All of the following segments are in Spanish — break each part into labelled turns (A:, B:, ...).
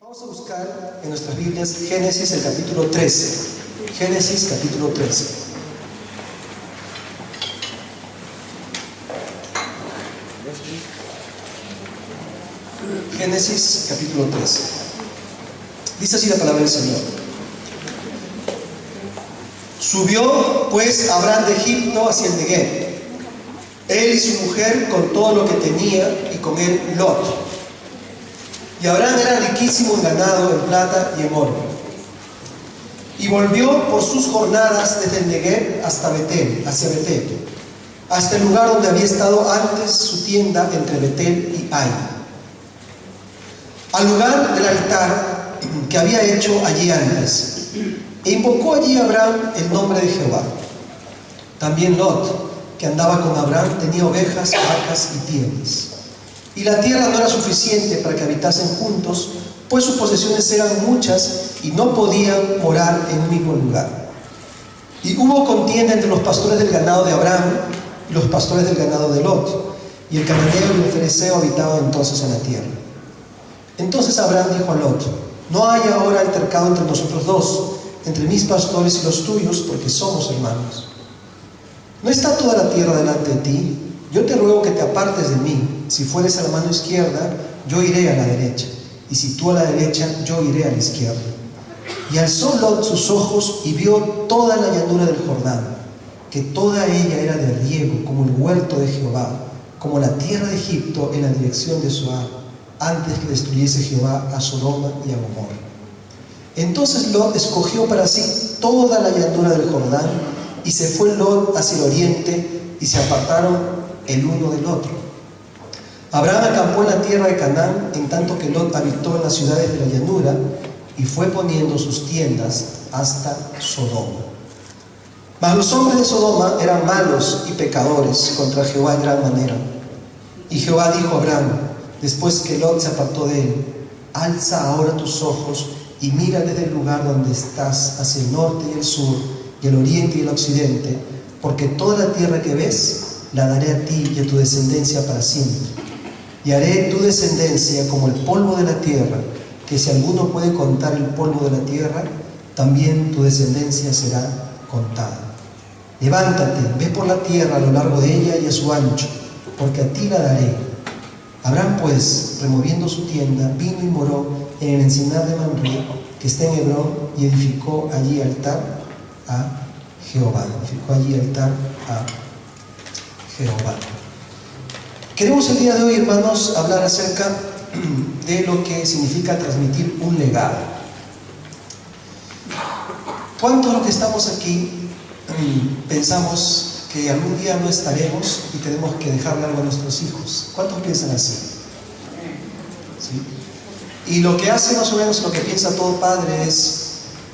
A: Vamos a buscar en nuestras Biblias Génesis el capítulo 13. Génesis capítulo 13. Génesis capítulo 13. Dice así la palabra del Señor. Subió pues Abraham de Egipto hacia el Neguev, él y su mujer con todo lo que tenía, y con él Lot. Y Abraham era riquísimo en ganado, en plata y en oro. Y volvió por sus jornadas desde el Neguev hasta Betel, hacia Betel, hasta el lugar donde había estado antes su tienda entre Betel y Ai, al lugar del altar que había hecho allí antes. E invocó allí Abraham el nombre de Jehová. También Lot, que andaba con Abraham, tenía ovejas, vacas y tiendas. Y la tierra no era suficiente para que habitasen juntos, pues sus posesiones eran muchas y no podían morar en un mismo lugar. Y hubo contienda entre los pastores del ganado de Abraham y los pastores del ganado de Lot, y el cananeo y el fereceo habitaban entonces en la tierra. Entonces Abraham dijo a Lot: no hay ahora altercado entre nosotros dos, entre mis pastores y los tuyos, porque somos hermanos. ¿No está toda la tierra delante de ti? Yo te ruego que te apartes de mí. Si fueres a la mano izquierda, yo iré a la derecha, y si tú a la derecha, yo iré a la izquierda. Y alzó Lot sus ojos y vio toda la llanura del Jordán, que toda ella era de riego, como el huerto de Jehová, como la tierra de Egipto en la dirección de Zoar, antes que destruyese Jehová a Sodoma y a Gomorra. Entonces Lot escogió para sí toda la llanura del Jordán, y se fue Lot hacia el oriente, y se apartaron el uno del otro. Abraham acampó en la tierra de Canaán, en tanto que Lot habitó en las ciudades de la llanura, y fue poniendo sus tiendas hasta Sodoma. Mas los hombres de Sodoma eran malos y pecadores contra Jehová en gran manera. Y Jehová dijo a Abraham, después que Lot se apartó de él: alza ahora tus ojos y mira desde el lugar donde estás hacia el norte y el sur, y el oriente y el occidente, porque toda la tierra que ves la daré a ti y a tu descendencia para siempre. Y haré tu descendencia como el polvo de la tierra, que si alguno puede contar el polvo de la tierra, también tu descendencia será contada. Levántate, ve por la tierra a lo largo de ella y a su ancho, porque a ti la daré. Abraham pues, removiendo su tienda, vino y moró en el encinar de Mamre, que está en Hebrón, y edificó allí altar a Jehová. Jehová. Queremos el día de hoy, hermanos, hablar acerca de lo que significa transmitir un legado. ¿Cuántos de los que estamos aquí pensamos que algún día no estaremos y tenemos que dejarle algo a nuestros hijos? ¿Cuántos piensan así? ¿Sí? Y lo que hace más o menos, lo que piensa todo padre es,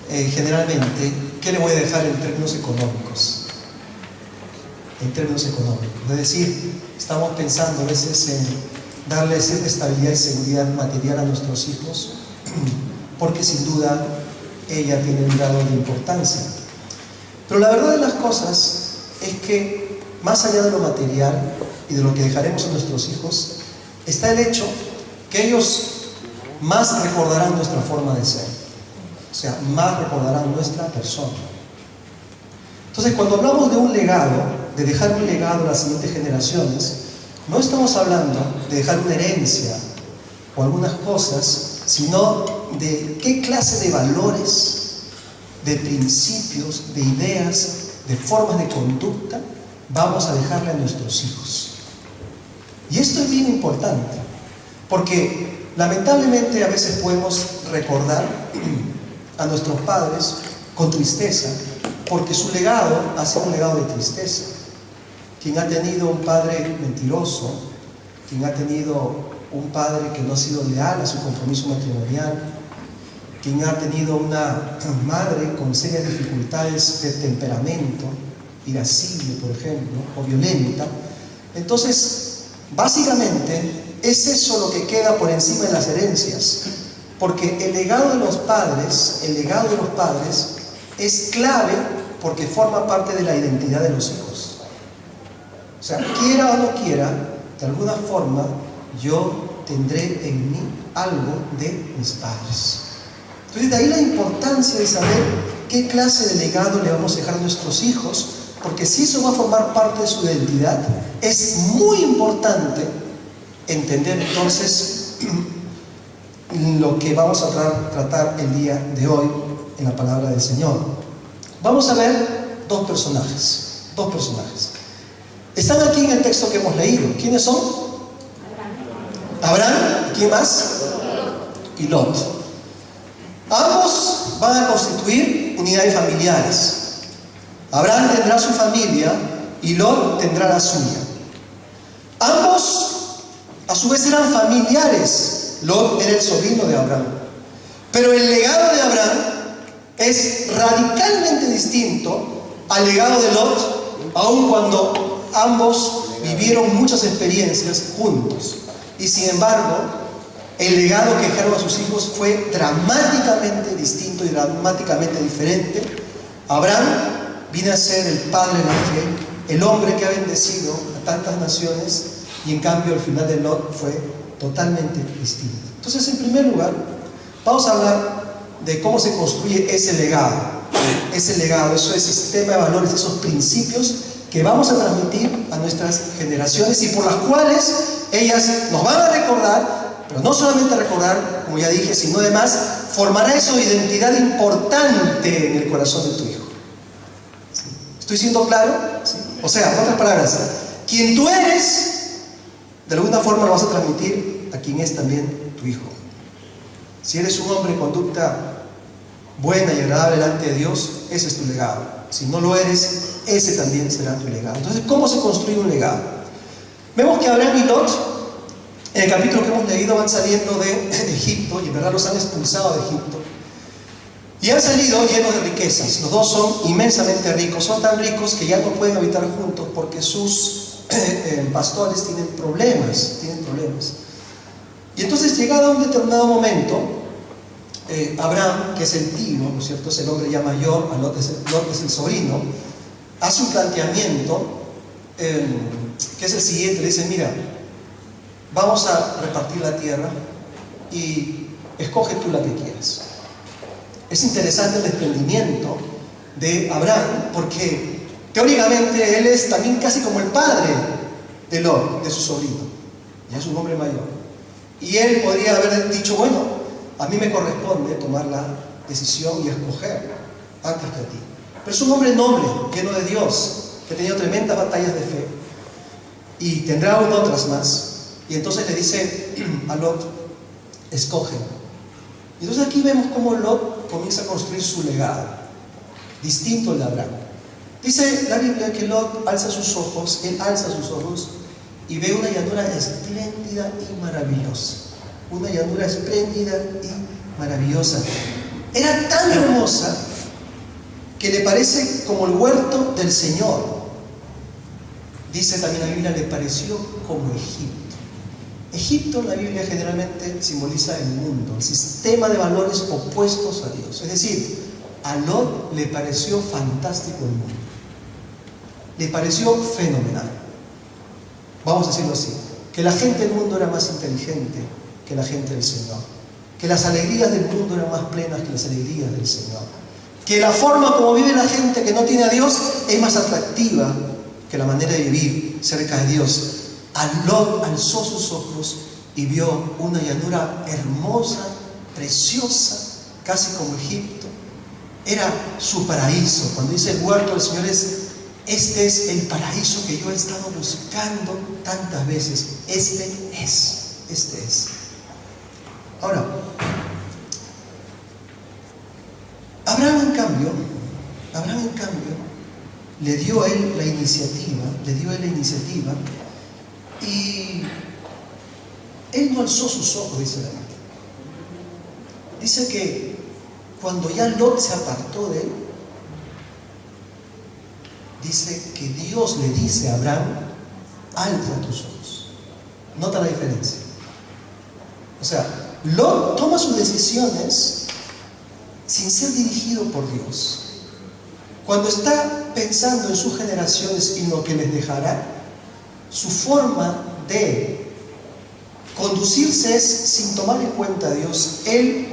A: generalmente, ¿qué le voy a dejar en términos económicos? En términos económicos. Es decir, estamos pensando a veces en darle cierta estabilidad y seguridad material a nuestros hijos, porque sin duda ella tiene un grado de importancia. Pero la verdad de las cosas es que, más allá de lo material y de lo que dejaremos a nuestros hijos, está el hecho que ellos más recordarán nuestra forma de ser. O sea, más recordarán nuestra persona. Entonces, cuando hablamos de un legado, de dejar un legado a las siguientes generaciones, no estamos hablando de dejar una herencia o algunas cosas, sino de qué clase de valores, de principios, de ideas, de formas de conducta vamos a dejarle a nuestros hijos. Y esto es bien importante, porque lamentablemente a veces podemos recordar a nuestros padres con tristeza, porque su legado ha sido un legado de tristeza. Quien ha tenido un padre mentiroso, quien ha tenido un padre que no ha sido leal a su compromiso matrimonial, quien ha tenido una madre con serias dificultades de temperamento, irascible, por ejemplo, o violenta, entonces, básicamente, es eso lo que queda por encima de las herencias, porque el legado de los padres es clave porque forma parte de la identidad de los hijos. O sea, quiera o no quiera, de alguna forma, yo tendré en mí algo de mis padres. Entonces, de ahí la importancia de saber qué clase de legado le vamos a dejar a nuestros hijos, porque si eso va a formar parte de su identidad, es muy importante entender entonces lo que vamos a tratar el día de hoy en la palabra del Señor. Vamos a ver dos personajes. Están aquí en el texto que hemos leído. ¿Quiénes son? Abraham. ¿Quién más? Y Lot. Ambos van a constituir unidades familiares. Abraham tendrá su familia y Lot tendrá la suya. Ambos a su vez eran familiares. Lot era el sobrino de Abraham. Pero el legado de Abraham es radicalmente distinto al legado de Lot, aun cuando ambos vivieron muchas experiencias juntos. Y sin embargo, el legado que dejaron a sus hijos fue dramáticamente distinto y dramáticamente diferente. Abraham viene a ser el padre de la fe, el hombre que ha bendecido a tantas naciones, y en cambio el final de Lot fue totalmente distinto. Entonces, en primer lugar, vamos a hablar de cómo se construye ese legado, ese sistema de valores, esos principios que vamos a transmitir a nuestras generaciones y por las cuales ellas nos van a recordar, pero no solamente recordar, como ya dije, sino además formará esa identidad importante en el corazón de tu hijo. ¿Sí? ¿Estoy siendo claro? ¿Sí? O sea, en otras palabras, quien tú eres, de alguna forma lo vas a transmitir a quien es también tu hijo. Si eres un hombre de conducta buena y agradable delante de Dios, ese es tu legado. Si no lo eres, ese también será tu legado. Entonces, ¿cómo se construye un legado? Vemos que Abraham y Lot, en el capítulo que hemos leído, van saliendo de Egipto, y en verdad los han expulsado de Egipto, y han salido llenos de riquezas. Los dos son inmensamente ricos, son tan ricos que ya no pueden habitar juntos porque sus pastores tienen problemas. Y entonces, llegado a un determinado momento, Abraham, que es el tío, ¿no es cierto?, es el hombre ya mayor, Lot es el sobrino, hace un planteamiento que es el siguiente. Le dice: mira, vamos a repartir la tierra y escoge tú la que quieras. Es interesante el desprendimiento de Abraham, porque teóricamente él es también casi como el padre de Lot, de su sobrino, ya es un hombre mayor, y él podría haber dicho: bueno, a mí me corresponde tomar la decisión y escoger antes que a ti. Pero es un hombre noble, lleno de Dios, que ha tenido tremendas batallas de fe y tendrá aún otras más. Y entonces le dice a Lot: escoge. Y entonces aquí vemos cómo Lot comienza a construir su legado, distinto al de Abraham. Dice la Biblia que Lot alza sus ojos, y ve una llanura espléndida y maravillosa. Una llanura espléndida y maravillosa. Era tan hermosa que le parece como el huerto del Señor. Dice también la Biblia, le pareció como Egipto. Egipto en la Biblia generalmente simboliza el mundo, el sistema de valores opuestos a Dios. Es decir, a Lot le pareció fantástico el mundo. Le pareció fenomenal. Vamos a decirlo así, que la gente del mundo era más inteligente que la gente del Señor, que las alegrías del mundo eran más plenas que las alegrías del Señor, que la forma como vive la gente que no tiene a Dios es más atractiva que la manera de vivir cerca de Dios. Lot alzó sus ojos y vio una llanura hermosa, preciosa, casi como Egipto. Era su paraíso. Cuando dice el huerto del Señor, este es el paraíso que yo he estado buscando tantas veces. Este es. Ahora, Abraham en cambio, le dio a él la iniciativa, y él no alzó sus ojos, dice la Biblia. Dice que cuando ya Lot se apartó de él, dice que Dios le dice a Abraham: alza tus ojos. Nota la diferencia. O sea, Lot toma sus decisiones sin ser dirigido por Dios. Cuando está pensando en sus generaciones y en lo que les dejará, su forma de conducirse es sin tomar en cuenta a Dios. Él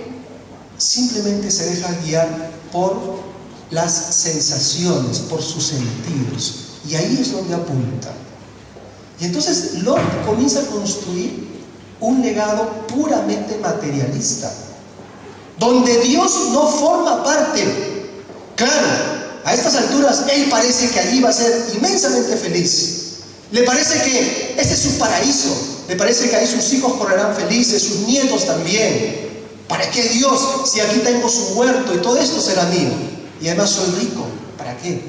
A: simplemente se deja guiar por las sensaciones, por sus sentidos. Y ahí es donde apunta. Y entonces Lot comienza a construir un legado puramente materialista, donde Dios no forma parte. Claro, a estas alturas él parece que allí va a ser inmensamente feliz. Le parece que ese es su paraíso. Le parece que ahí sus hijos correrán felices, sus nietos también. ¿Para qué Dios? Si aquí tengo su huerto y todo esto será mío. Y además soy rico. ¿Para qué?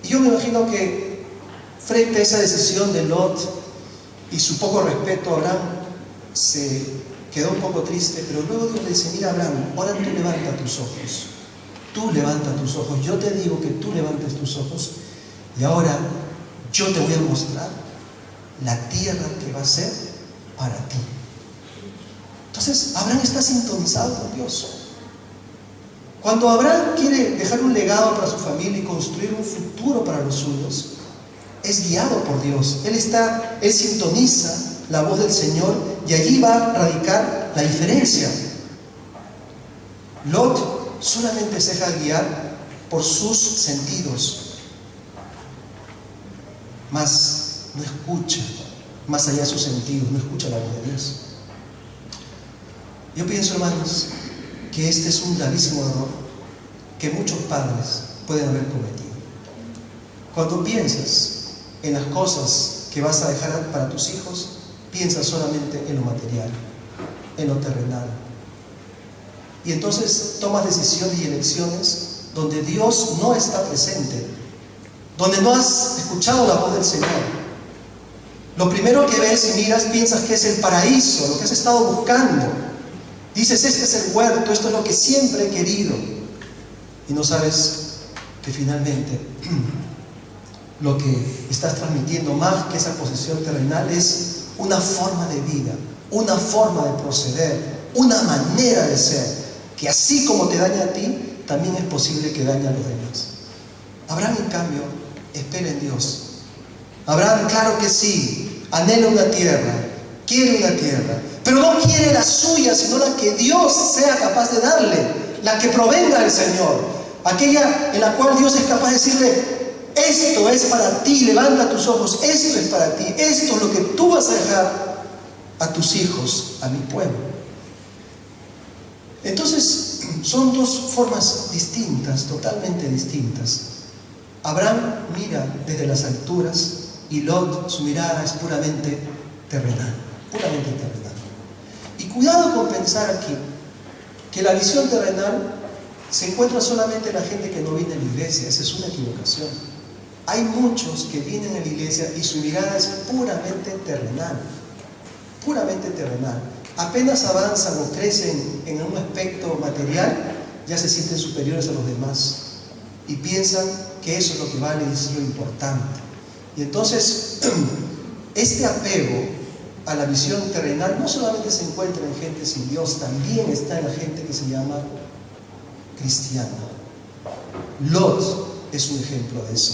A: Y yo me imagino que frente a esa decisión de Lot y su poco respeto, Abraham se quedó un poco triste, pero luego Dios le dice: mira, Abraham, ahora tú levanta tus ojos. Tú levanta tus ojos. Yo te digo que tú levantes tus ojos. Y ahora yo te voy a mostrar la tierra que va a ser para ti. Entonces, Abraham está sintonizado con Dios. Cuando Abraham quiere dejar un legado para su familia y construir un futuro para los suyos, es guiado por Dios. Él sintoniza la voz del Señor y allí va a radicar la diferencia. Lot solamente se deja guiar por sus sentidos, mas no escucha más allá de sus sentidos, no escucha la voz de Dios. Yo pienso, hermanos, que este es un gravísimo error que muchos padres pueden haber cometido. Cuando piensas en las cosas que vas a dejar para tus hijos, piensas solamente en lo material, en lo terrenal. Y entonces tomas decisiones y elecciones donde Dios no está presente, donde no has escuchado la voz del Señor. Lo primero que ves y miras, piensas que es el paraíso, lo que has estado buscando. Dices: este es el huerto, esto es lo que siempre he querido. Y no sabes que finalmente lo que estás transmitiendo, más que esa posesión terrenal, es una forma de vida, una forma de proceder, una manera de ser, que así como te daña a ti, también es posible que dañe a los demás. Abraham, en cambio, espera en Dios. Abraham, claro que sí, anhela una tierra, quiere una tierra, pero no quiere la suya, sino la que Dios sea capaz de darle, la que provenga del Señor, aquella en la cual Dios es capaz de decirle: esto es para ti, levanta tus ojos, esto es para ti, esto es lo que tú vas a dejar a tus hijos, a mi pueblo. Entonces, son dos formas distintas, totalmente distintas. Abraham mira desde las alturas y Lot, su mirada es puramente terrenal, puramente terrenal. Y cuidado con pensar aquí que la visión terrenal se encuentra solamente en la gente que no viene a la iglesia. Esa es una equivocación. Hay muchos que vienen a la iglesia y su mirada es puramente terrenal, puramente terrenal. Apenas avanzan o crecen en un aspecto material, ya se sienten superiores a los demás y piensan que eso es lo que vale y es lo importante. Y entonces, este apego a la visión terrenal no solamente se encuentra en gente sin Dios, también está en la gente que se llama cristiana. Lot es un ejemplo de eso.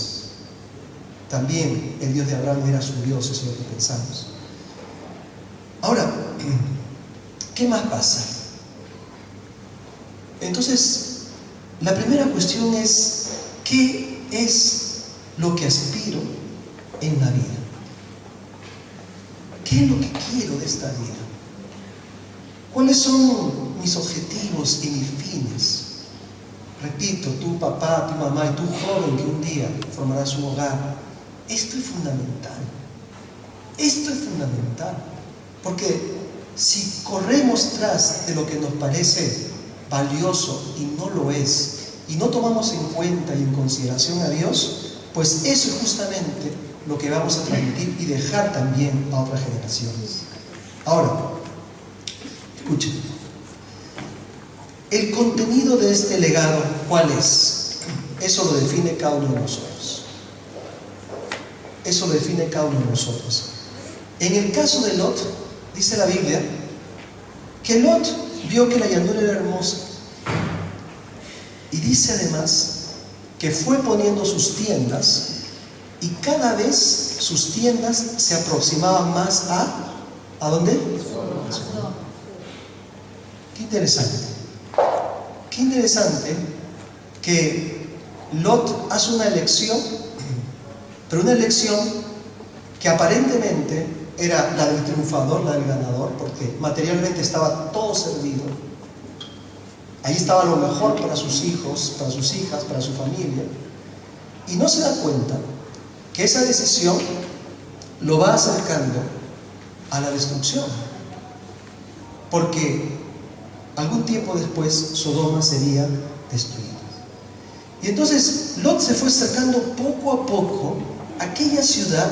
A: También el Dios de Abraham era su Dios, eso es lo que pensamos. Ahora, ¿qué más pasa? Entonces, la primera cuestión es: ¿qué es lo que aspiro en la vida? ¿Qué es lo que quiero de esta vida? ¿Cuáles son mis objetivos y mis fines? Repito, tu papá, tu mamá y tu joven que un día formarás un hogar. Esto es fundamental. Esto es fundamental. Porque si corremos tras de lo que nos parece valioso y no lo es, y no tomamos en cuenta y en consideración a Dios, pues eso es justamente lo que vamos a transmitir y dejar también a otras generaciones. Ahora, escuchen. El contenido de este legado, ¿cuál es? Eso lo define cada uno de nosotros. Eso lo define cada uno de nosotros. En el caso de Lot, dice la Biblia que Lot vio que la llanura era hermosa. Y dice además que fue poniendo sus tiendas y cada vez sus tiendas se aproximaban más a ¿A dónde? A Sodoma. Qué interesante. Qué interesante que Lot hace una elección, pero una elección que aparentemente era la del triunfador, la del ganador, porque materialmente estaba todo servido. Ahí estaba lo mejor para sus hijos, para sus hijas, para su familia. Y no se da cuenta que esa decisión lo va acercando a la destrucción. Porque algún tiempo después Sodoma sería destruida. Y entonces Lot se fue acercando poco a poco a aquella ciudad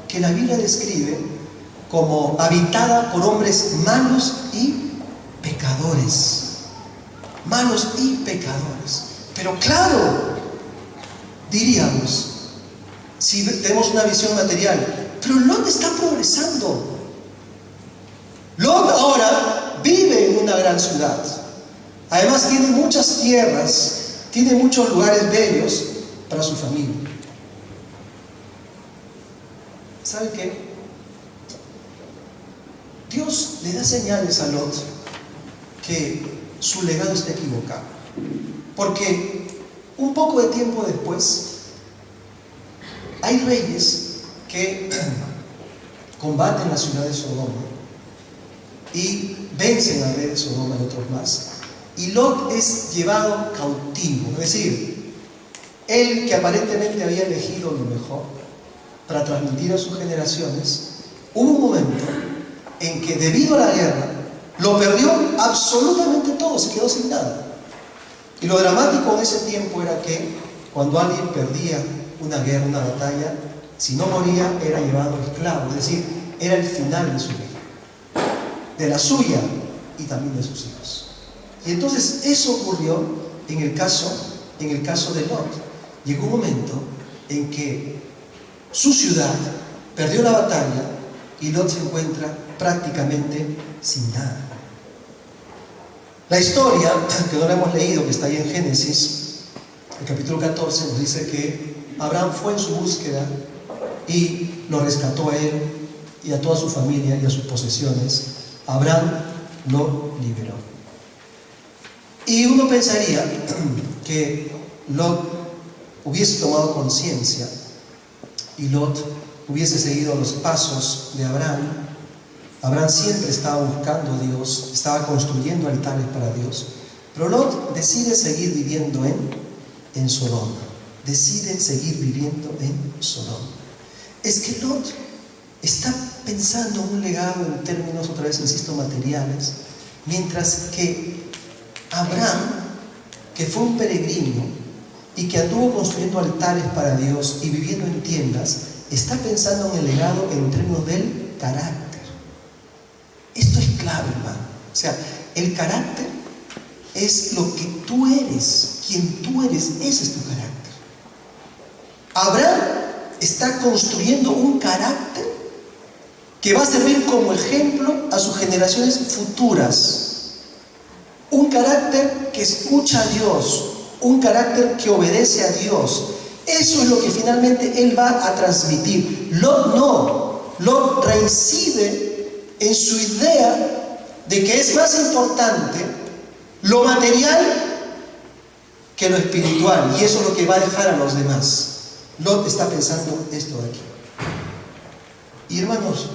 A: que la Biblia describe como habitada por hombres malos y pecadores. Malos y pecadores. Pero claro, diríamos, si tenemos una visión material, pero Lot está progresando. Lot ahora vive en una gran ciudad. Además tiene muchas tierras, tiene muchos lugares bellos para su familia. ¿Sabe qué? Dios le da señales a Lot que su legado está equivocado. Porque un poco de tiempo después, hay reyes que combaten la ciudad de Sodoma y vencen al rey de Sodoma y otros más. Y Lot es llevado cautivo. Es decir, él que aparentemente había elegido lo mejor para transmitir a sus generaciones, hubo un momento en que debido a la guerra lo perdió absolutamente todo, se quedó sin nada. Y lo dramático en ese tiempo era que cuando alguien perdía una guerra, una batalla, si no moría era llevado esclavo, es decir, era el final de su vida, de la suya y también de sus hijos. Y entonces eso ocurrió en el caso de Lot. Llegó un momento en que su ciudad perdió la batalla y Lot se encuentra prácticamente sin nada. La historia, que no la hemos leído, que está ahí en Génesis, el capítulo 14, nos dice que Abraham fue en su búsqueda y lo rescató a él y a toda su familia y a sus posesiones. Abraham lo liberó. Y uno pensaría que Lot hubiese tomado conciencia y Lot hubiese seguido los pasos de Abraham. Abraham siempre estaba buscando a Dios, estaba construyendo altares para Dios, pero Lot decide seguir viviendo en Sodoma. Decide seguir viviendo en Sodoma. Es que Lot está pensando en un legado en términos, otra vez insisto, materiales, mientras que Abraham, que fue un peregrino y que anduvo construyendo altares para Dios y viviendo en tiendas, está pensando en el legado en términos del carácter. Esto es clave, hermano. O sea, el carácter es lo que tú eres, quien tú eres, ese es tu carácter. Abraham está construyendo un carácter que va a servir como ejemplo a sus generaciones futuras. Un carácter que escucha a Dios, un carácter que obedece a Dios. Eso es lo que finalmente él va a transmitir. Lot no. Lot reincide en su idea de que es más importante lo material que lo espiritual, y eso es lo que va a dejar a los demás. Lot está pensando esto de aquí. Y hermanos,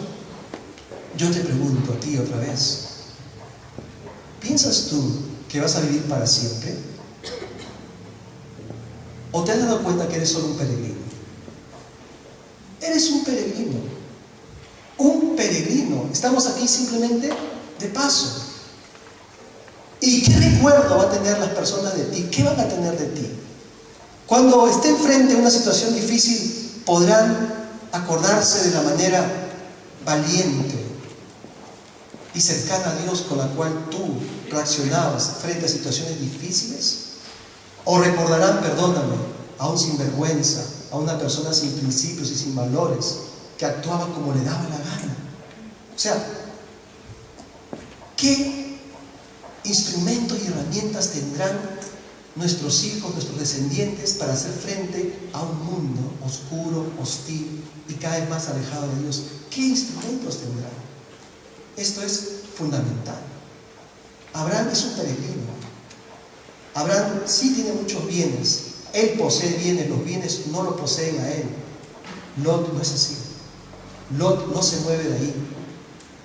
A: yo te pregunto a ti otra vez, ¿piensas tú que vas a vivir para siempre? ¿O te has dado cuenta que eres solo un peregrino? Eres un peregrino. Un peregrino. Estamos aquí simplemente de paso. ¿Y qué recuerdo va a tener las personas de ti? ¿Qué van a tener de ti? Cuando estén frente a una situación difícil, podrán acordarse de la manera valiente y cercana a Dios con la cual tú reaccionabas frente a situaciones difíciles. O recordarán, perdóname, a un sinvergüenza, a una persona sin principios y sin valores, que actuaba como le daba la gana. O sea, ¿qué instrumentos y herramientas tendrán nuestros hijos, nuestros descendientes, para hacer frente a un mundo oscuro, hostil y cada vez más alejado de Dios? ¿Qué instrumentos tendrán? Esto es fundamental. Abraham es un peregrino. Abraham sí tiene muchos bienes. Él posee bienes, los bienes no lo poseen a él. Lot no es así. Lot no se mueve de ahí,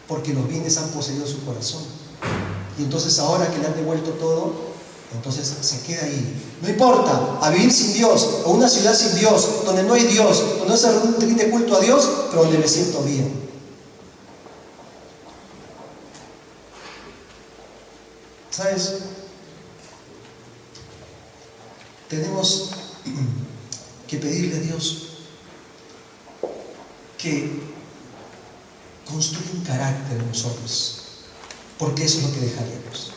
A: porque los bienes han poseído su corazón. Y entonces ahora que le han devuelto todo, entonces se queda ahí. No importa, a vivir sin Dios, o una ciudad sin Dios, donde no hay Dios, donde no se rinde culto a Dios, pero donde me siento bien. ¿Sabes? Tenemos que pedirle a Dios que construya un carácter en nosotros, porque eso es lo que dejaremos.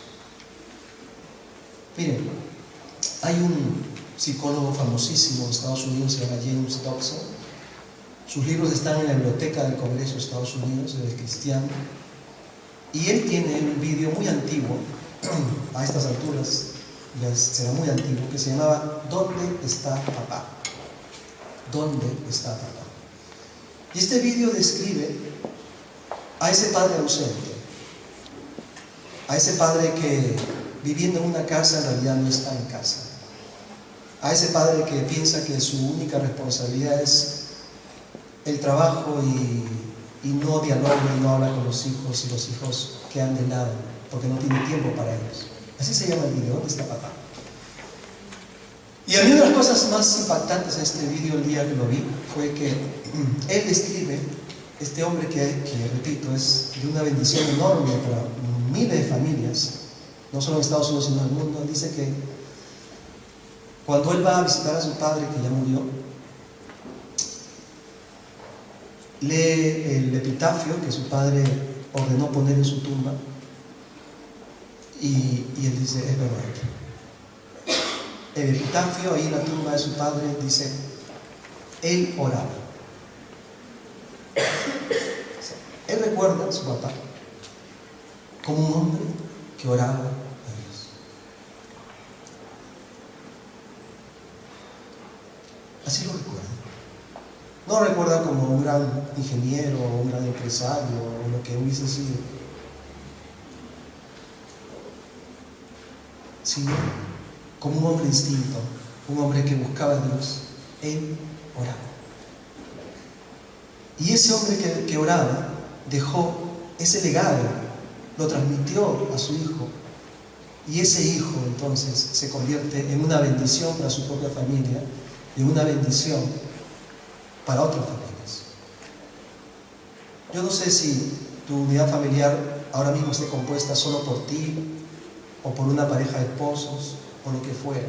A: Miren, hay un psicólogo famosísimo de Estados Unidos, se llama James Dobson. Sus libros están en la biblioteca del Congreso de Estados Unidos, él es cristiano, y él tiene un video muy antiguo, a estas alturas ya será muy antiguo, que se llamaba ¿Dónde está papá? ¿Dónde está papá? Y este video describe a ese padre ausente, a ese padre que viviendo en una casa en realidad no está en casa, a ese padre que piensa que su única responsabilidad es el trabajo y no dialoga y no habla con los hijos, y los hijos quedan de lado porque no tiene tiempo para ellos. Así se llama el video, ¿Dónde está papá? Y a mí una de las cosas más impactantes en este video el día que lo vi fue que él describe este hombre que repito, es de una bendición enorme para miles de familias, no solo en Estados Unidos sino en el mundo. Dice que cuando él va a visitar a su padre que ya murió, lee el epitafio que su padre ordenó poner en su tumba, y él dice, es verdad. El epitafio ahí en la tumba de su padre dice, él oraba. Él recuerda a su papá como un hombre que oraba a Dios. Así lo recuerda. No recuerda como un gran ingeniero o un gran empresario o lo que hubiese sido, sino como un hombre distinto, un hombre que buscaba a Dios. Él oraba. Y ese hombre que oraba dejó ese legado, lo transmitió a su hijo, y ese hijo entonces se convierte en una bendición para su propia familia y en una bendición para otras familias. Yo no sé si tu unidad familiar ahora mismo esté compuesta solo por ti o por una pareja de esposos o lo que fuera,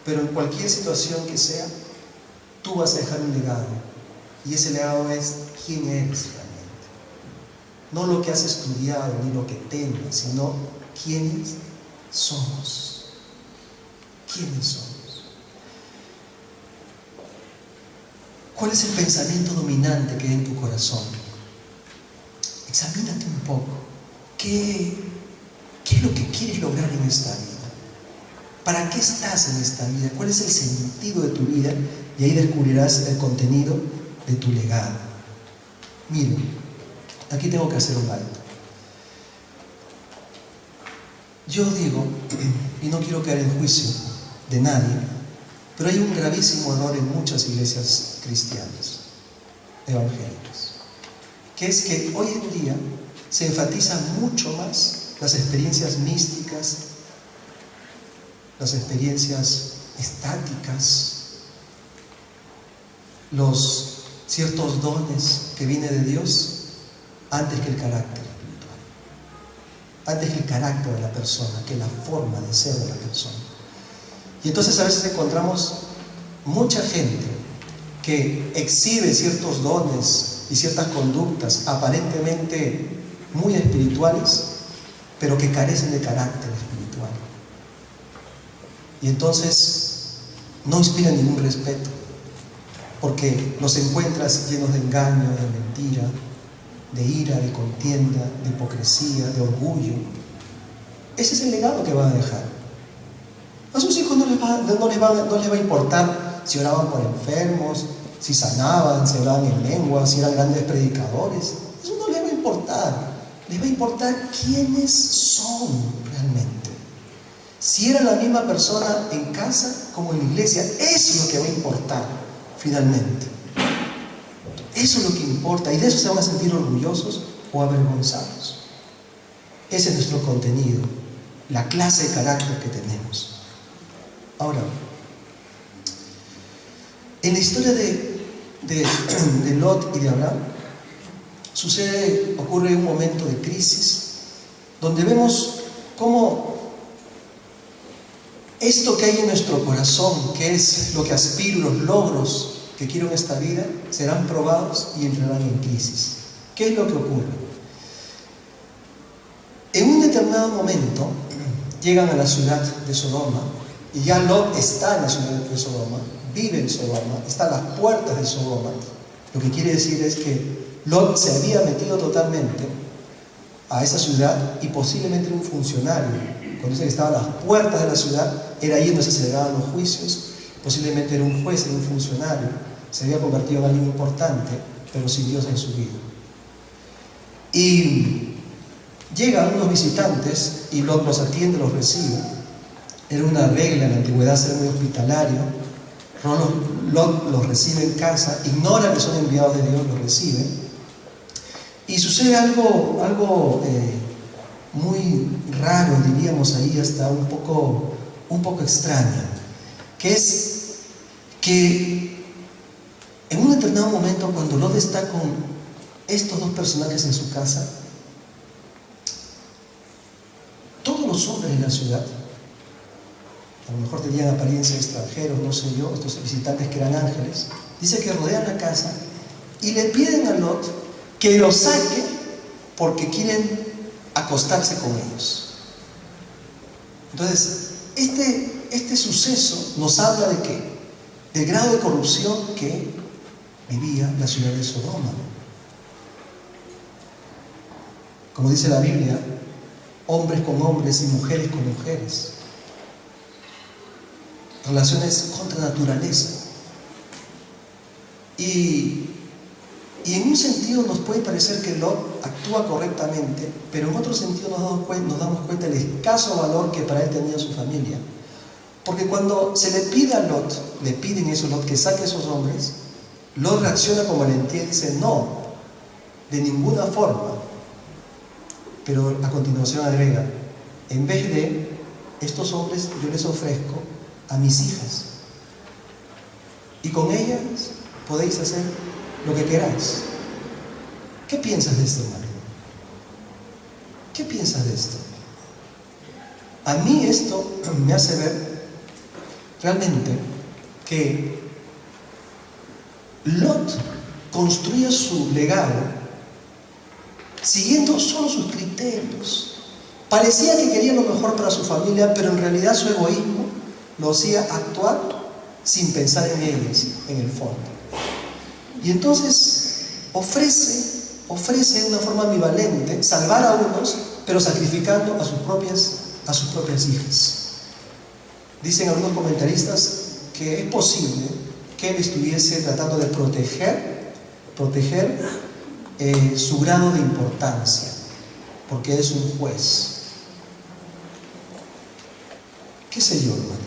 A: pero en cualquier situación que sea, tú vas a dejar un legado, y ese legado es quién eres realmente, no lo que has estudiado ni lo que tengas, sino quiénes somos. ¿Quiénes somos? ¿Cuál es el pensamiento dominante que hay en tu corazón? Examínate un poco. ¿Qué es lo que quieres lograr en esta vida? ¿Para qué estás en esta vida? ¿Cuál es el sentido de tu vida? Y ahí descubrirás el contenido de tu legado. Miren, aquí tengo que hacer un alto. Yo digo, y no quiero caer en juicio de nadie, pero hay un gravísimo error en muchas iglesias cristianas, evangélicas, que es que hoy en día se enfatizan mucho más las experiencias místicas, las experiencias estáticas, los ciertos dones que vienen de Dios, antes que el carácter espiritual, antes que el carácter de la persona, que la forma de ser de la persona. Y entonces a veces encontramos mucha gente que exhibe ciertos dones y ciertas conductas aparentemente muy espirituales, pero que carecen de carácter espiritual. Y entonces no inspiran ningún respeto, porque los encuentras llenos de engaño, de mentira, de ira, de contienda, de hipocresía, de orgullo. Ese es el legado que van a dejar. A sus hijos no les va a importar si oraban por enfermos, si sanaban, si hablaban en lengua, si eran grandes predicadores. Eso no les va a importar. les va a importar quiénes son realmente. Si era la misma persona en casa como en la iglesia, eso es lo que va a importar finalmente. Eso es lo que importa, y de eso se van a sentir orgullosos o avergonzados. Ese es nuestro contenido, la clase de carácter que tenemos. Ahora, en la historia de Lot y de Abraham, ocurre un momento de crisis, donde vemos cómo esto que hay en nuestro corazón, que es lo que aspiro, los logros que quiero en esta vida, serán probados y entrarán en crisis. ¿Qué es lo que ocurre? En un determinado momento llegan a la ciudad de Sodoma, y ya Lot está en la ciudad de Sodoma, vive en Sodoma, está a las puertas de Sodoma. Lo que quiere decir es que Lot se había metido totalmente a esa ciudad, y posiblemente era un funcionario. Cuando dice que estaba a las puertas de la ciudad, era ahí donde se celebraban los juicios. Posiblemente era un juez, era un funcionario, se había convertido en alguien importante, pero sin Dios en su vida. Y llegan unos visitantes y Lot los atiende, los recibe. Era una regla en la antigüedad ser muy hospitalario. Lot los recibe en casa, ignora que son enviados de Dios, los recibe. Y sucede algo muy raro, diríamos ahí, hasta un poco extraño, que es que en un determinado momento, cuando Lot está con estos dos personajes en su casa, todos los hombres en la ciudad, a lo mejor tenían apariencia de extranjeros, no sé yo, estos visitantes que eran ángeles, dice que rodean la casa y le piden a Lot que lo saque porque quieren acostarse con ellos. Entonces, este suceso nos habla de ¿qué? Del grado de corrupción que vivía la ciudad de Sodoma. Como dice la Biblia, hombres con hombres y mujeres con mujeres. Relaciones contra naturaleza. Y en un sentido nos puede parecer que Lot actúa correctamente, pero en otro sentido nos damos cuenta del escaso valor que para él tenía su familia. Porque cuando se le pide a Lot, le piden eso a Lot, que saque a esos hombres, Lot reacciona con valentía y dice: no, de ninguna forma. Pero a continuación agrega: en vez de estos hombres, yo les ofrezco a mis hijas, y con ellas podéis hacer lo que queráis. ¿Qué piensas de esto, hermano? ¿Qué piensas de esto? A mí esto me hace ver realmente que Lot construye su legado siguiendo solo sus criterios. Parecía que quería lo mejor para su familia, pero en realidad su egoísmo lo hacía actuar sin pensar en ellos, en el fondo. Y entonces ofrece de una forma ambivalente salvar a unos, pero sacrificando a sus propias hijas. Dicen algunos comentaristas que es posible que él estuviese tratando de proteger su grado de importancia, porque es un juez. ¿Qué sé yo, hermanos?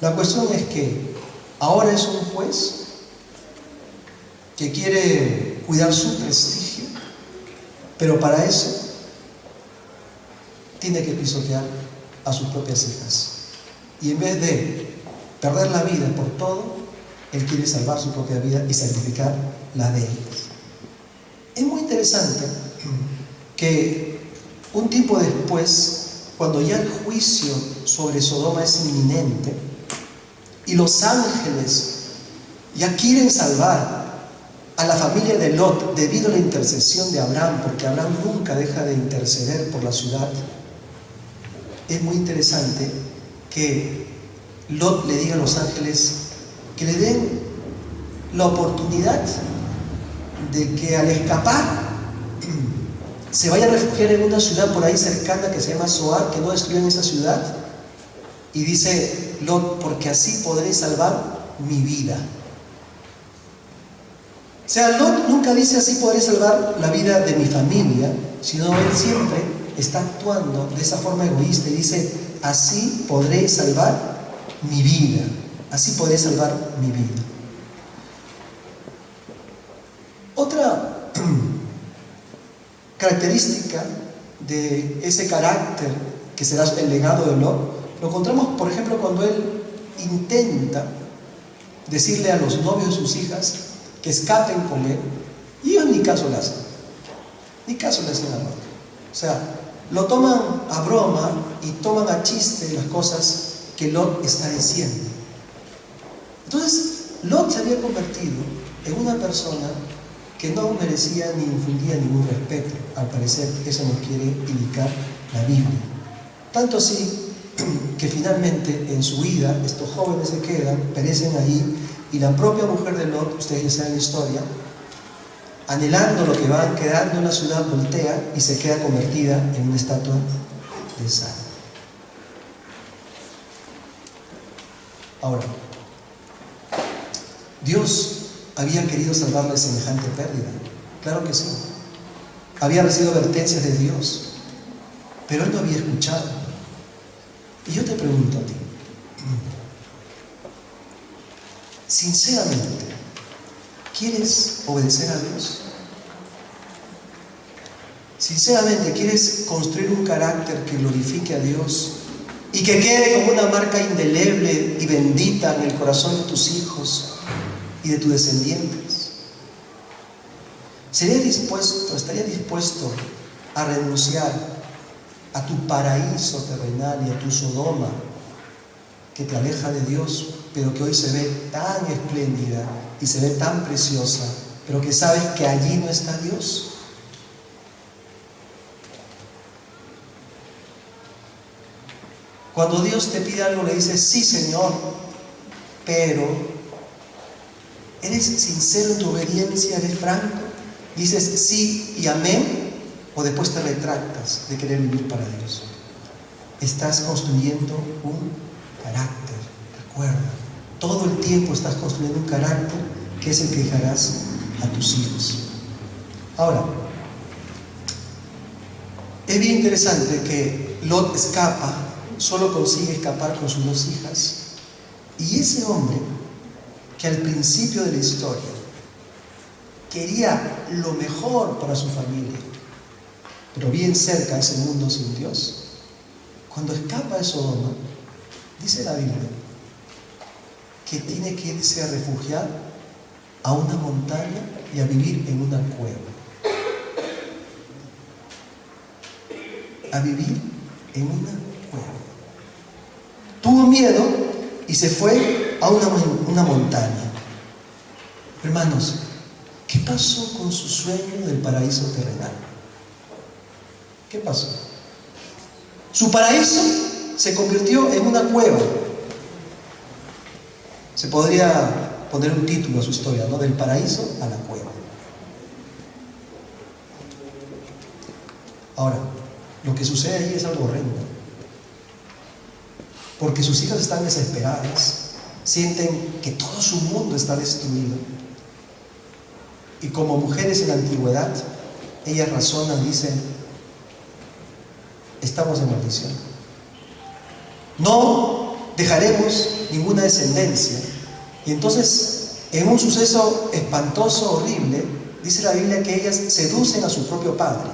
A: La cuestión es que ahora es un juez que quiere cuidar su prestigio, pero para eso tiene que pisotear a sus propias hijas. Y en vez de perder la vida por todo, él quiere salvar su propia vida y sacrificar la de ellas. Es muy interesante que un tiempo después, cuando ya el juicio sobre Sodoma es inminente y los ángeles ya quieren salvar a la familia de Lot debido a la intercesión de Abraham, porque Abraham nunca deja de interceder por la ciudad, es muy interesante que Lot le diga a los ángeles que le den la oportunidad de que al escapar se vaya a refugiar en una ciudad por ahí cercana que se llama Zoar, que no destruyan esa ciudad. Y dice Lot: porque así podré salvar mi vida. O sea, Lot nunca dice así podré salvar la vida de mi familia, sino él siempre está actuando de esa forma egoísta y dice, así podré salvar mi vida, así podré salvar mi vida. Otra característica de ese carácter que será el legado de Lot, lo encontramos, por ejemplo, cuando él intenta decirle a los novios de sus hijas que escapen con él, y ellos ni caso le hacen, ni caso le hacen a Lot. O sea, lo toman a broma y toman a chiste las cosas que Lot está diciendo. Entonces, Lot se había convertido en una persona que no merecía ni infundía ningún respeto. Al parecer, eso nos quiere indicar la Biblia. Tanto así que finalmente en su vida estos jóvenes se quedan, perecen ahí, y la propia mujer de Lot, ustedes ya saben la historia, anhelando lo que va quedando en la ciudad, voltea y se queda convertida en una estatua de sal. Ahora, Dios había querido salvarle de semejante pérdida. Claro que sí. Había recibido advertencias de Dios, pero él no había escuchado. Y yo te pregunto a ti, sinceramente, ¿quieres obedecer a Dios? Sinceramente, ¿quieres construir un carácter que glorifique a Dios y que quede como una marca indeleble y bendita en el corazón de tus hijos y de tus descendientes? ¿Estarías dispuesto a renunciar a tu paraíso terrenal y a tu Sodoma que te aleja de Dios, pero que hoy se ve tan espléndida y se ve tan preciosa, pero que sabes que allí no está Dios? Cuando Dios te pide algo, le dices, sí, Señor, pero ¿eres sincero en tu obediencia? ¿Eres franco? ¿Dices sí y amén? ¿O después te retractas de querer vivir para Dios? Estás construyendo un carácter. Recuerda, todo el tiempo estás construyendo un carácter que es el que dejarás a tus hijos. Ahora, es bien interesante que Lot escapa, solo consigue escapar con sus dos hijas, y ese hombre que al principio de la historia quería lo mejor para su familia, pero bien cerca de ese mundo sin Dios, cuando escapa de Sodoma, dice la Biblia que tiene que irse a refugiar a una montaña y a vivir en una cueva. A vivir en una cueva. Tuvo miedo y se fue a una montaña. Hermanos, ¿qué pasó con su sueño del paraíso terrenal? ¿Qué pasó? Su paraíso se convirtió en una cueva. Se podría poner un título a su historia, ¿no? Del paraíso a la cueva. Ahora, lo que sucede ahí es algo horrendo, porque sus hijas están desesperadas, sienten que todo su mundo está destruido, y como mujeres en la antigüedad, ellas razonan, dicen, estamos en maldición, no dejaremos ninguna descendencia. Y entonces, en un suceso espantoso, horrible, dice la Biblia que ellas seducen a su propio padre.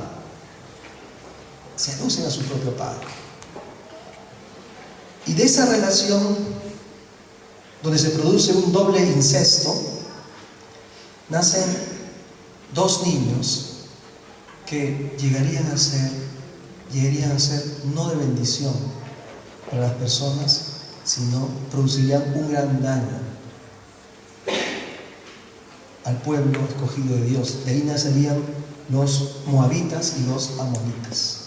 A: Seducen a su propio padre. Y de esa relación, donde se produce un doble incesto, nacen dos niños que llegarían a ser no de bendición para las personas, sino producirían un gran daño al pueblo escogido de Dios. De ahí nacerían los moabitas y los amonitas.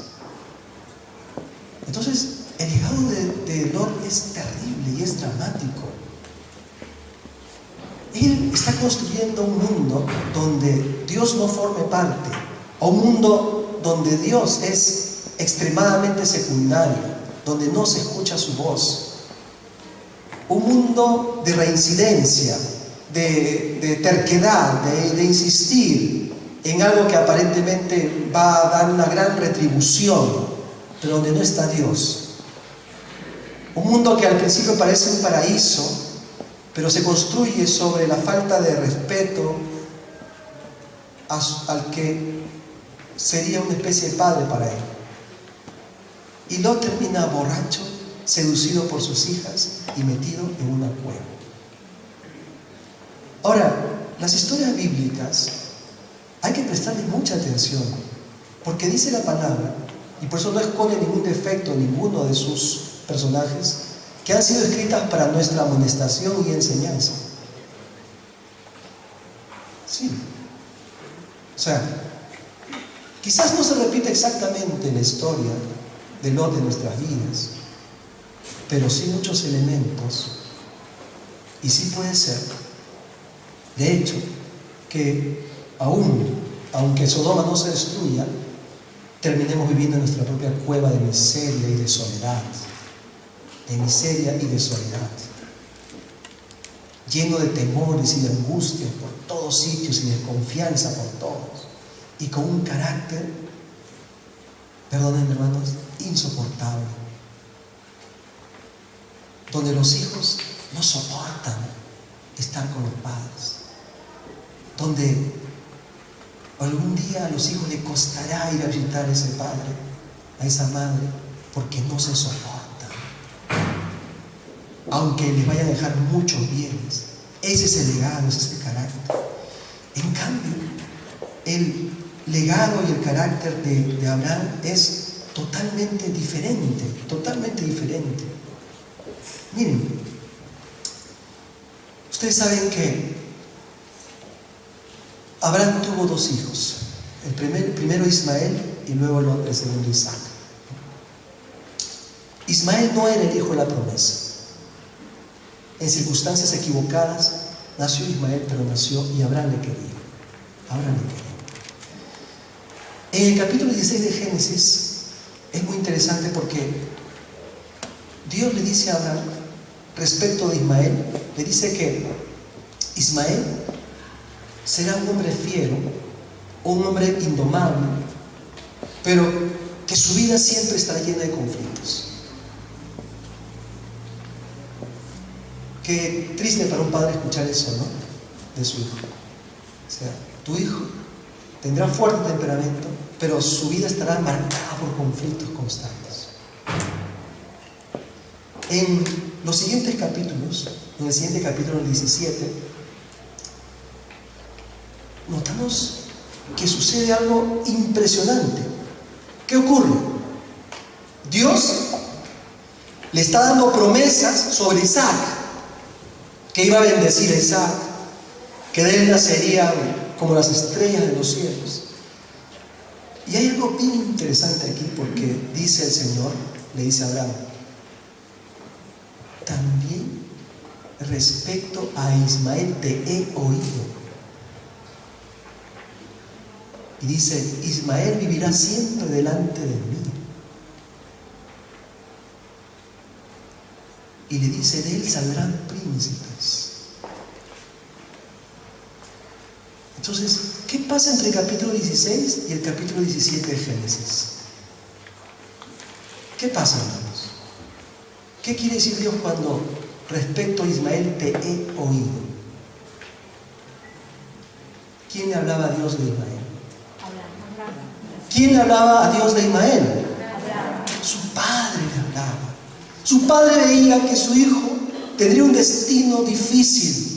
A: Entonces, el legado de Lot es terrible y es dramático. Él está construyendo un mundo donde Dios no forme parte, o un mundo donde Dios es extremadamente secundario, donde no se escucha su voz. Un mundo de reincidencia, de terquedad, de insistir en algo que aparentemente va a dar una gran retribución, pero donde no está Dios. Un mundo que al principio parece un paraíso, pero se construye sobre la falta de respeto al que sería una especie de padre para él. Y Lot termina borracho, seducido por sus hijas y metido en una cueva. Ahora, las historias bíblicas hay que prestarle mucha atención, porque dice la palabra, y por eso no esconde ningún defecto ninguno de sus personajes, que han sido escritas para nuestra amonestación y enseñanza. Sí. O sea, quizás no se repite exactamente la historia de Lot de nuestras vidas, pero sí muchos elementos, y sí puede ser, de hecho, que aunque Sodoma no se destruya, terminemos viviendo en nuestra propia cueva de miseria y de soledad, lleno de temores y de angustias por todos sitios y desconfianza por todos, y con un carácter, perdónenme hermanos, insoportable, donde los hijos no soportan estar con los padres, donde algún día a los hijos les costará ir a visitar a ese padre, a esa madre, porque no se soportan, aunque les vayan a dejar muchos bienes. Ese es el legado, ese es el carácter. En cambio, el legado y el carácter de Abraham es totalmente diferente, totalmente diferente. Miren, ustedes saben que Abraham tuvo dos hijos, el primero Ismael y luego el segundo Isaac. Ismael no era el hijo de la promesa. En circunstancias equivocadas nació Ismael, pero nació y Abraham le quería. En el capítulo 16 de Génesis es muy interesante porque Dios le dice a Abraham respecto de Ismael, le dice que Ismael será un hombre fiero, un hombre indomable, pero que su vida siempre estará llena de conflictos. Qué triste para un padre escuchar eso, ¿no? De su hijo. O sea, tu hijo tendrá fuerte temperamento, pero su vida estará marcada por conflictos constantes. En los siguientes capítulos, en el siguiente capítulo, el 17, notamos que sucede algo impresionante. ¿Qué ocurre? Dios le está dando promesas sobre Isaac, que iba a bendecir a Isaac, que de él nacería como las estrellas de los cielos. Y hay algo bien interesante aquí, porque dice el Señor, le dice a Abraham, también respecto a Ismael te he oído. Y dice, Ismael vivirá siempre delante de mí. Y le dice, de él saldrán príncipes. Entonces, ¿qué pasa entre el capítulo 16 y el capítulo 17 de Génesis? ¿Qué pasa, hermanos? ¿Qué quiere decir Dios cuando respecto a Ismael te he oído? ¿Quién le hablaba a Dios de Ismael? ¿Quién le hablaba a Dios de Ismael? Su padre le hablaba. Su padre veía que su hijo tendría un destino difícil.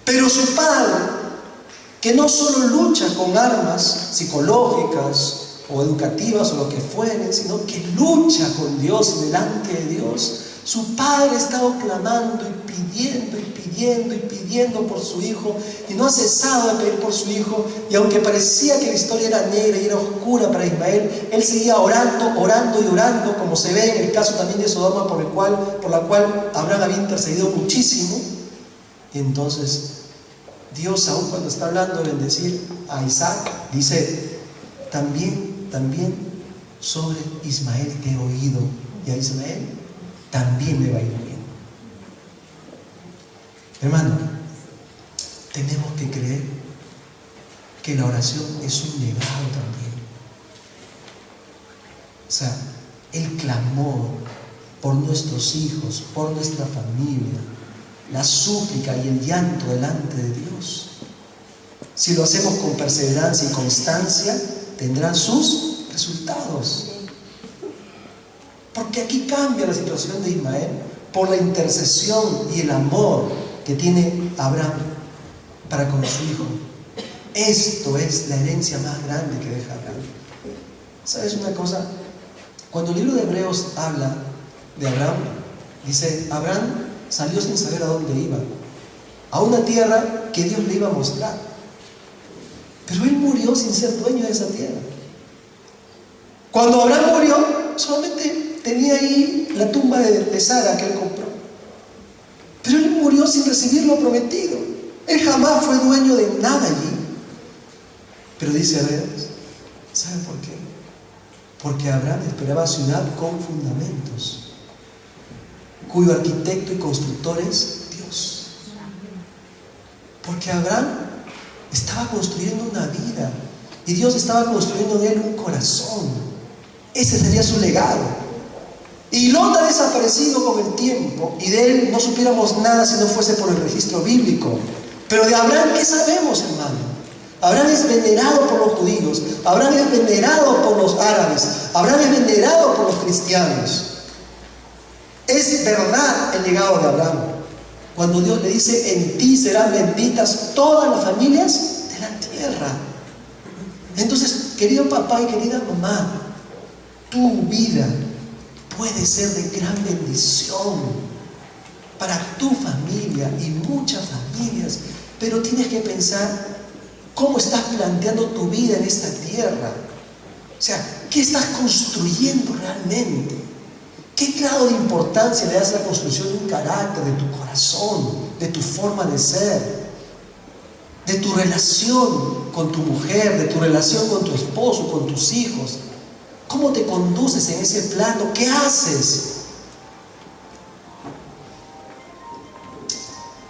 A: Pero su padre, que no solo lucha con armas psicológicas o educativas o lo que fuere, sino que lucha con Dios y delante de Dios, su padre estaba clamando y pidiendo y pidiendo y pidiendo por su hijo, y no ha cesado de pedir por su hijo. Y aunque parecía que la historia era negra y era oscura para Ismael, él seguía orando, orando y orando, como se ve en el caso también de Sodoma, por la cual Abraham había intercedido muchísimo. Y entonces Dios, aún cuando está hablando de bendecir a Isaac, dice, también sobre Ismael te he oído, y a Ismael también le va a ir bien. Hermano, tenemos que creer que la oración es un legado también. O sea, el clamor por nuestros hijos, por nuestra familia, la súplica y el llanto delante de Dios, si lo hacemos con perseverancia y constancia, tendrán sus resultados. Porque aquí cambia la situación de Ismael por la intercesión y el amor que tiene Abraham para con su hijo. Esto es la herencia más grande que deja Abraham. ¿Sabes una cosa? Cuando el libro de Hebreos habla de Abraham, dice, Abraham salió sin saber a dónde iba, a una tierra que Dios le iba a mostrar. Pero él murió sin ser dueño de esa tierra. Cuando Abraham murió, solamente tenía ahí la tumba de Sara que él compró. Pero él murió sin recibir lo prometido. Él jamás fue dueño de nada allí. Pero dice Hebreos, ¿saben por qué? Porque Abraham esperaba ciudad con fundamentos, cuyo arquitecto y constructor es Dios. Porque Abraham estaba construyendo una vida y Dios estaba construyendo en él un corazón. Ese sería su legado. Y Lot ha desaparecido con el tiempo y de él no supiéramos nada si no fuese por el registro bíblico. Pero de Abraham, ¿qué sabemos, hermano? Abraham es venerado por los judíos, Abraham es venerado por los árabes, Abraham es venerado por los cristianos. Es verdad el legado de Abraham. Cuando Dios le dice, en ti serán benditas todas las familias de la tierra. Entonces, querido papá y querida mamá, tu vida puede ser de gran bendición para tu familia y muchas familias. Pero tienes que pensar cómo estás planteando tu vida en esta tierra. O sea, ¿qué estás construyendo realmente? ¿Qué grado de importancia le das a la construcción de un carácter, de tu corazón, de tu forma de ser, de tu relación con tu mujer, de tu relación con tu esposo, con tus hijos? ¿Cómo te conduces en ese plano? ¿Qué haces?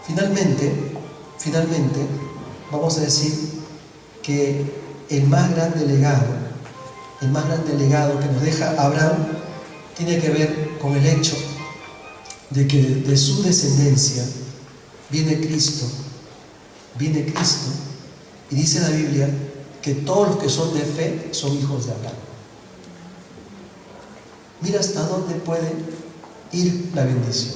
A: Finalmente, vamos a decir que el más grande legado que nos deja Abraham tiene que ver con el hecho de que de su descendencia viene Cristo, y dice la Biblia que todos los que son de fe son hijos de Abraham. Mira hasta dónde puede ir la bendición.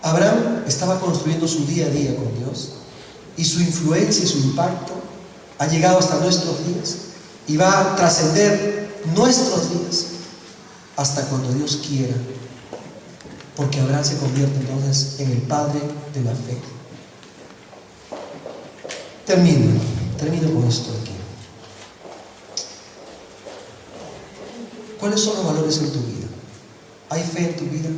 A: Abraham estaba construyendo su día a día con Dios y su influencia y su impacto ha llegado hasta nuestros días y va a trascender nuestros días hasta cuando Dios quiera, porque Abraham se convierte entonces en el padre de la fe. Termino con esto aquí. ¿Cuáles son los valores en tu vida? ¿Hay fe en tu vida?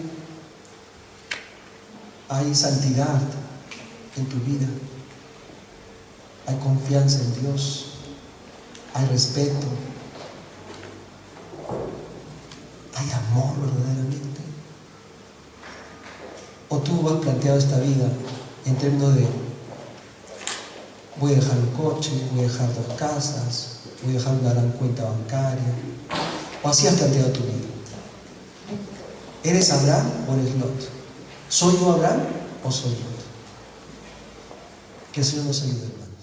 A: ¿Hay santidad en tu vida? ¿Hay confianza en Dios? ¿Hay respeto? ¿Hay amor verdaderamente? ¿O tú has planteado esta vida en términos de voy a dejar un coche, voy a dejar 2 casas, voy a dejar una gran cuenta bancaria? ¿O así has planteado tu vida? ¿Eres Abraham o eres Lot? ¿Soy yo Abraham o soy Lot? Que el Señor nos ayude, hermano.